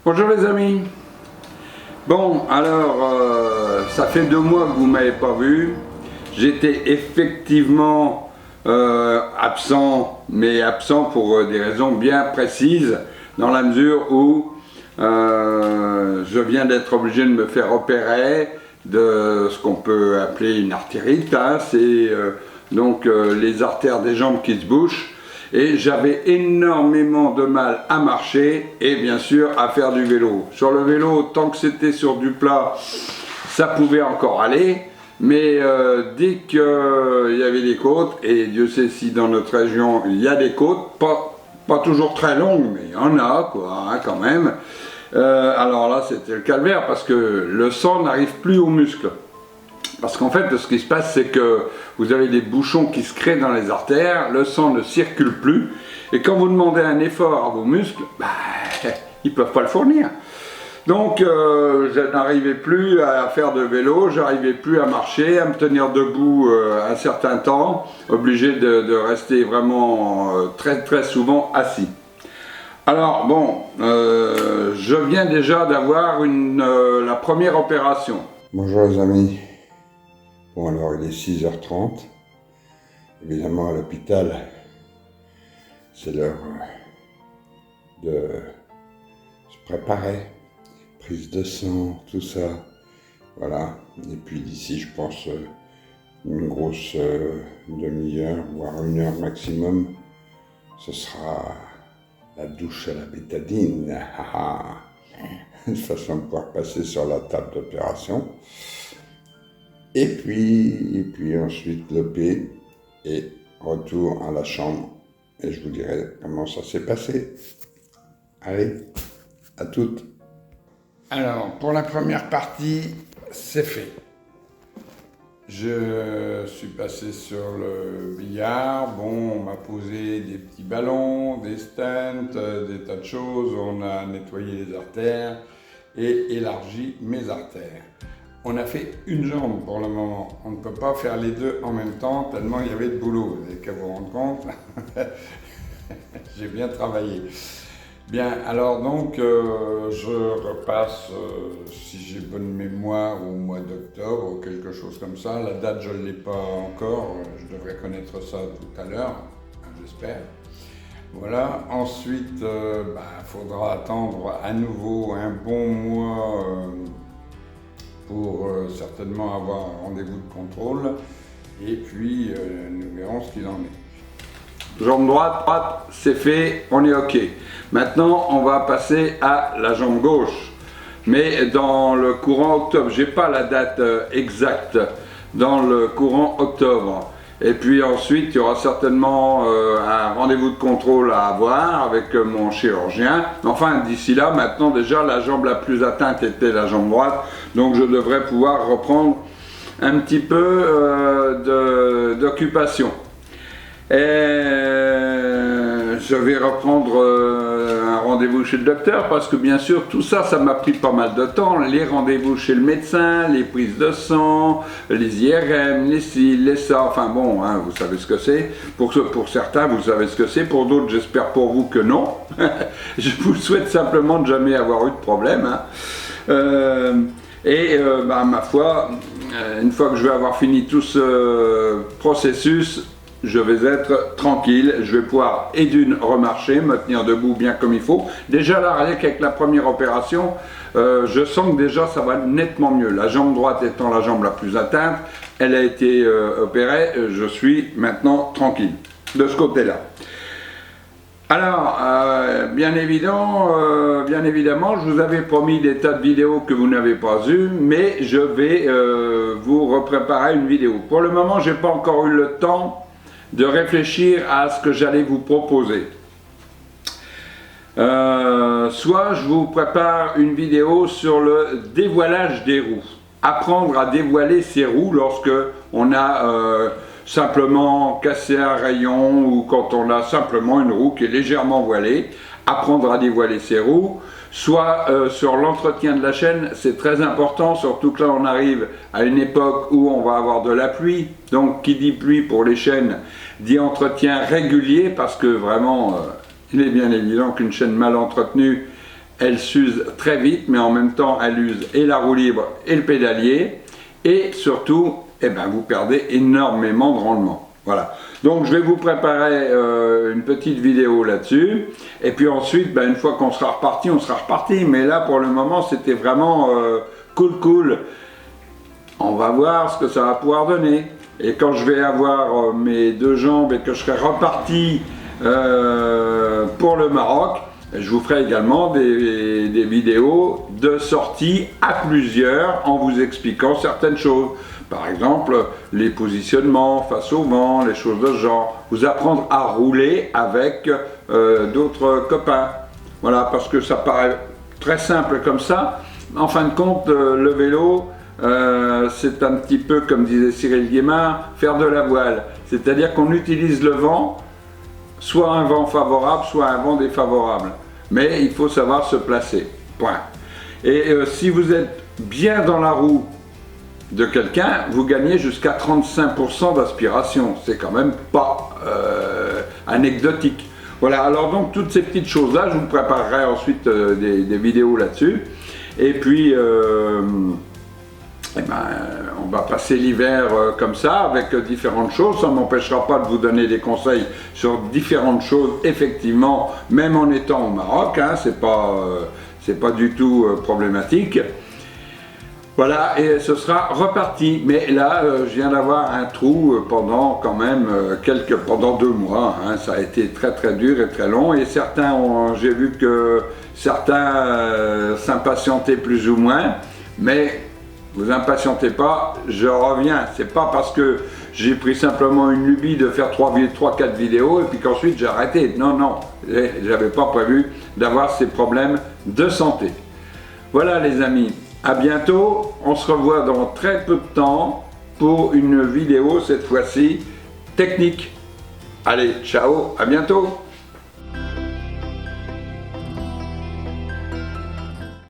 Bonjour les amis. Bon, alors, ça fait 2 mois que vous ne m'avez pas vu. J'étais effectivement absent, mais absent pour des raisons bien précises, dans la mesure où je viens d'être obligé de me faire opérer de ce qu'on peut appeler une artérite, hein. C'est donc les artères des jambes qui se bouchent. Et j'avais énormément de mal à marcher et bien sûr à faire du vélo. Sur le vélo, tant que c'était sur du plat, ça pouvait encore aller. Mais dès qu'il y avait des côtes, et Dieu sait si dans notre région il y a des côtes, pas toujours très longues, mais il y en a quoi, hein, quand même. Alors là c'était le calvaire parce que le sang n'arrive plus aux muscles. Parce qu'en fait, ce qui se passe, c'est que vous avez des bouchons qui se créent dans les artères, le sang ne circule plus, et quand vous demandez un effort à vos muscles, ils ne peuvent pas le fournir. Donc, je n'arrivais plus à faire de vélo, j'arrivais plus à marcher, à me tenir debout un certain temps, obligé de rester vraiment très souvent assis. Alors, bon, je viens déjà d'avoir la première opération. Bonjour les amis. Bon alors il est 6h30, évidemment à l'hôpital c'est l'heure de se préparer, prise de sang, tout ça, voilà, et puis d'ici je pense une grosse demi-heure, voire 1 heure maximum, ce sera la douche à la bétadine, de façon à pouvoir passer sur la table d'opération. Et puis ensuite l'OP et retour à la chambre. Et je vous dirai comment ça s'est passé. Allez, à toutes. Alors, pour la première partie, c'est fait. Je suis passé sur le billard. Bon, on m'a posé des petits ballons, des stents, des tas de choses. On a nettoyé les artères et élargi mes artères. On a fait une jambe pour le moment. On ne peut pas faire les deux en même temps, tellement il y avait de boulot. Vous n'avez qu'à vous rendre compte. J'ai bien travaillé. Bien, alors donc, je repasse, si j'ai bonne mémoire, au mois d'octobre ou quelque chose comme ça. La date, je ne l'ai pas encore. Je devrais connaître ça tout à l'heure, j'espère. Voilà. Ensuite, faudra attendre à nouveau un bon mois pour certainement avoir un rendez-vous de contrôle, et puis nous verrons ce qu'il en est. Jambe droite, c'est fait, on est ok. Maintenant, on va passer à la jambe gauche, mais dans le courant octobre. J'ai pas la date exacte, dans le courant octobre. Et puis ensuite, il y aura certainement un rendez-vous de contrôle à avoir avec mon chirurgien. Enfin, d'ici là, maintenant déjà, la jambe la plus atteinte était la jambe droite. Donc je devrais pouvoir reprendre un petit peu d'occupation. Et je vais reprendre un rendez-vous chez le docteur parce que bien sûr tout ça, ça m'a pris pas mal de temps. Les rendez-vous chez le médecin, les prises de sang, les IRM, les ci, les ça, enfin bon, hein, vous savez ce que c'est. Pour certains, vous savez ce que c'est. Pour d'autres, j'espère pour vous que non. Je vous souhaite simplement de jamais avoir eu de problème. Hein. Ma foi, une fois que je vais avoir fini tout ce processus, je vais être tranquille, je vais pouvoir et d'une remarcher, me tenir debout bien comme il faut. Déjà là, rien qu'avec la première opération, je sens que déjà ça va nettement mieux. La jambe droite étant la jambe la plus atteinte, elle a été opérée, je suis maintenant tranquille de ce côté-là. Alors, bien évidemment, je vous avais promis des tas de vidéos que vous n'avez pas eues, mais je vais vous repréparer une vidéo. Pour le moment, je n'ai pas encore eu le temps de réfléchir à ce que j'allais vous proposer. Soit je vous prépare une vidéo sur le dévoilage des roues. Apprendre à dévoiler ses roues lorsque on a simplement cassé un rayon ou quand on a simplement une roue qui est légèrement voilée. Apprendre à dévoiler ses roues. Soit sur l'entretien de la chaîne, c'est très important, surtout que là on arrive à une époque où on va avoir de la pluie, donc qui dit pluie pour les chaînes dit entretien régulier, parce que vraiment il est bien évident qu'une chaîne mal entretenue elle s'use très vite, mais en même temps elle use et la roue libre et le pédalier, et surtout, eh ben, vous perdez énormément de rendement. Voilà. Donc je vais vous préparer une petite vidéo là-dessus, et puis ensuite, ben, une fois qu'on sera reparti, on sera reparti, mais là pour le moment c'était vraiment cool. On va voir ce que ça va pouvoir donner. Et quand je vais avoir mes deux jambes et que je serai reparti pour le Maroc, je vous ferai également des vidéos de sortie à plusieurs en vous expliquant certaines choses. Par exemple, les positionnements face au vent, les choses de ce genre. Vous apprendre à rouler avec d'autres copains. Voilà, parce que ça paraît très simple comme ça. En fin de compte, le vélo, c'est un petit peu, comme disait Cyril Guimard, faire de la voile. C'est-à-dire qu'on utilise le vent, soit un vent favorable, soit un vent défavorable. Mais il faut savoir se placer. Point. Et si vous êtes bien dans la roue de quelqu'un, vous gagnez jusqu'à 35% d'aspiration. C'est quand même pas anecdotique. Voilà, alors donc toutes ces petites choses-là, je vous préparerai ensuite des vidéos là-dessus. Et puis, eh ben, on va passer l'hiver comme ça, avec différentes choses. Ça ne m'empêchera pas de vous donner des conseils sur différentes choses, effectivement, même en étant au Maroc, hein, c'est pas du tout problématique. Voilà, et ce sera reparti. Mais là, je viens d'avoir un trou pendant quand même pendant 2 mois. Hein. Ça a été très dur et très long. Et j'ai vu que certains s'impatientaient plus ou moins. Mais vous impatientez pas, je reviens. C'est pas parce que j'ai pris simplement une lubie de faire 3-4 vidéos et puis qu'ensuite j'ai arrêté. Non, j'avais pas prévu d'avoir ces problèmes de santé. Voilà les amis. À bientôt, on se revoit dans très peu de temps pour une vidéo, cette fois-ci, technique. Allez, ciao, à bientôt.